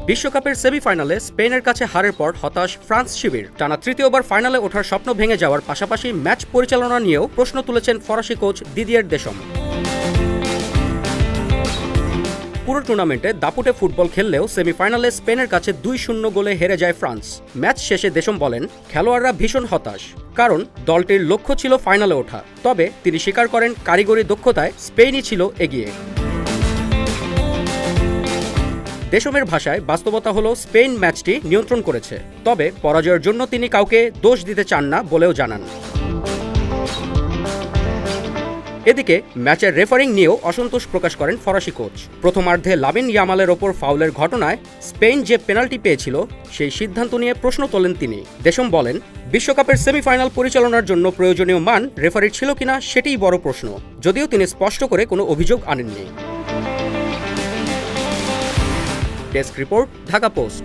বিশ্বকাপের সেমিফাইনালে স্পেনের কাছে হারের পর হতাশ ফ্রান্স শিবির। টানা তৃতীয়বার ফাইনালে ওঠার স্বপ্ন ভেঙে যাওয়ার পাশাপাশি ম্যাচ পরিচালনা নিয়েও প্রশ্ন তুলেছেন ফরাসি কোচ দিদিয়ের দেশম। পুরো টুর্নামেন্টে দাপুটে ফুটবল খেললেও সেমিফাইনালে স্পেনের কাছে 2-0 গোলে হেরে যায় ফ্রান্স। ম্যাচ শেষে দেশম বলেন, খেলোয়াড়রা ভীষণ হতাশ, কারণ দলটির লক্ষ্য ছিল ফাইনালে ওঠা। তবে তিনি স্বীকার করেন, কারিগরি দক্ষতায় স্পেনই ছিল এগিয়ে। দেশমের ভাষায় বাস্তবতা হলো স্পেন ম্যাচটি নিয়ন্ত্রণ করেছে, তবে পরাজয়ের জন্য তিনি কাউকে দোষ দিতে চান না বলেও জানান। এদিকে ম্যাচের রেফারিং নিয়েও অসন্তোষ প্রকাশ করেন ফরাসি কোচ। প্রথমার্ধে লামিন ইয়ামালের ওপর ফাউলের ঘটনায় স্পেন যে পেনাল্টি পেয়েছিল সেই সিদ্ধান্ত নিয়ে প্রশ্ন তোলেন তিনি। দেশম বলেন, বিশ্বকাপের সেমিফাইনাল পরিচালনার জন্য প্রয়োজনীয় মান রেফারির ছিল কিনা সেটিই বড় প্রশ্ন, যদিও তিনি স্পষ্ট করে কোনো অভিযোগ আনেননি। Desk report, Dhaka post.